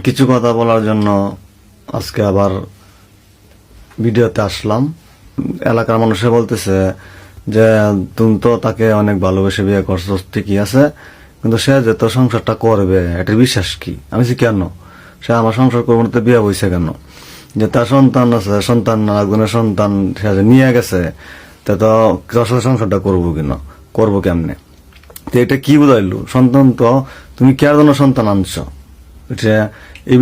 কিছু কথা বলার জন্য আজকে আবার ভিডিওতে আসলাম। এলাকার মানুষে বলতেছে যে তুমি তো তাকে অনেক ভালোবেসে বিয়ে করছো, ঠিকই আছে, কিন্তু সে যে তোর সংসারটা করবে এটার বিশ্বাস কি? আমি বলছি কেন সে আমার সংসার করবো না, তো বিয়ে হয়েছে কেন? যে তার সন্তান আছে, সন্তান একজনের সন্তান সে যে নিয়ে গেছে, তা তো তোর সাথে সংসারটা করবো কিনা, করবো কেমনে? তো এটা কি বুঝাইলো? সন্তান তো তুমি কার জন্য সন্তান আনছো? এটা এই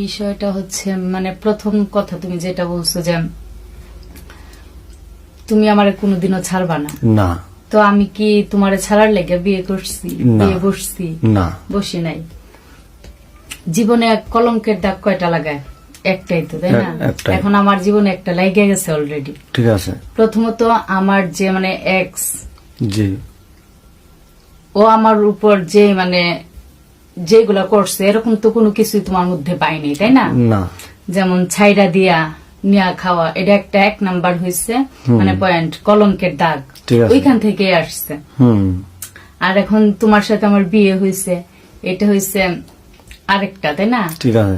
বিষয়টা হচ্ছে মানে প্রথম কথা তুমি যেটা বলছো যে তুমি আমারে কোনোদিনও ছাড়বা না, না, তো আমি কি তোমারে ছাড়ার লেগে বিয়ে করছি? বিয়ে বসছি না, বসি নাই। জীবনে এক কলঙ্কের দাগ কয়টা লাগায়? একটাই তো, তাই না? এখন আমার জীবনে একটা লাইগে গেছে অলরেডি। ঠিক আছে। প্রথমত আমার যে মানে এক্স, জি, ও আমার উপর যে মানে যেগুলা করছে এরকম তো কোনো কিছুই তোমার মধ্যে পাইনি, তাই না? না, যেমন ছাইরা দিয়া নিয়া খাওয়া, এটা একটা 1 নাম্বার হয়েছে মানে পয়েন্ট, কলঙ্কের দাগ ওইখান থেকে আসছে। আর এখন তোমার সাথে আমার বিয়ে হয়েছে, এটা হয়েছে আরেকটা, তাই না?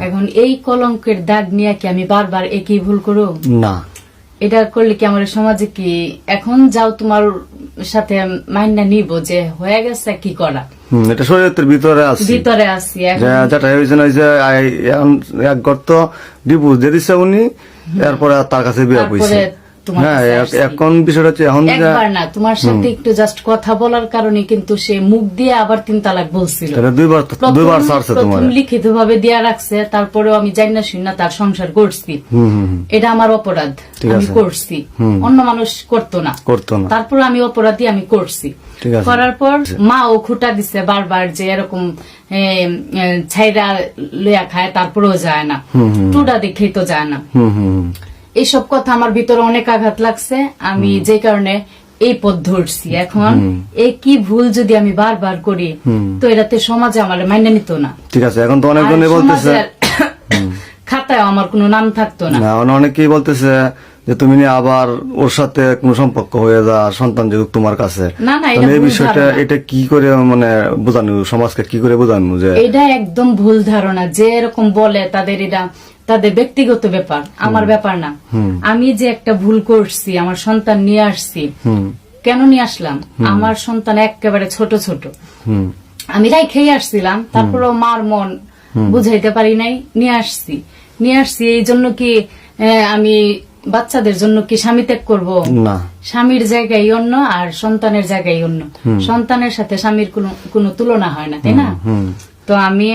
এখন এই কলঙ্কের দাগ নিয়ে কি আমি বারবার একই ভুল করব? না। এটা করলে কি আমার সমাজে কি এখন যাও তোমার সাথে মাইন্ডা নিব যে হয়ে গেছে, কি করা? এটা শরীরের ভিতরে আছে, ভিতরে আছি। যেটা হয়েছে না যে এক গর্ত ডিভোর্স দিয়ে দিচ্ছে উনি, এরপরে তার কাছে বিয়ে হয়েছে। হ্যাঁ, এখন বিষয়টা হচ্ছে এখন একবার না তোমার সাথে একটু জাস্ট কথা বলার কারণে কিন্তু সে মুখ দিয়ে আবার 3 তালাক বলছিল। দুইবার ছাড়ছে তোমার, লিখিত ভাবে দেয়া রাখছে, তারপরেও আমি জানি না শুনি না তার সংসার করছি। এটা আমার অপরাধ, আমি করছি, অন্য মানুষ করতো না। তারপর আমি অপরাধী, আমি করছি। করার পর মা ও খুঁটা দিছে বারবার যে এরকম ছাইরা লইয়া খায়, তারপরেও যায় না, টুডা দেখেই তো যায় না। এইসব কথা আমার ভিতরে অনেক আঘাত লাগছে, আমি যে কারণে এই পথ ধরছি। এখন এই কি ভুল যদি আমি বারবার করি, তো এটাতে সমাজে আমার মাইনে নিত না। ঠিক আছে, এখন তো অনেকজনে বলতেছে খাতায় আমার কোনো নাম থাকতো না। অনেকেই বলতেছে যে তুমি আবার ওর সাথে কোনো সম্পর্ক হয়ে যা, সন্তান যেহেতু তোমার কাছে। না না, এই বিষয়টা এটা কি করে মানে বোঝানো, সমাজকে কি করে বোঝানো যে এটা একদম ভুল ধারণা। যে এরকম বলে তাদের এটা তাদের ব্যক্তিগত ব্যাপার, আমার ব্যাপার না। আমি যে একটা ভুল করছি, আমার সন্তান নিয়ে আসছি, কেন নিয়ে আসলাম? আমার সন্তান একেবারে ছোট ছোট, আমি রাইখেই আসছিলাম, তারপরেও মার মন বুঝাইতে পারি নাই, নিয়ে আসছি। এই জন্য কি আমি বাচ্চাদের জন্য কি স্বামী ত্যাগ করবো? না, স্বামীর জায়গায় অন্য আর সন্তানের জায়গায় অন্য। সন্তানের সাথে স্বামীর কোনো তুলনা হয় না, তাই না? তো আমি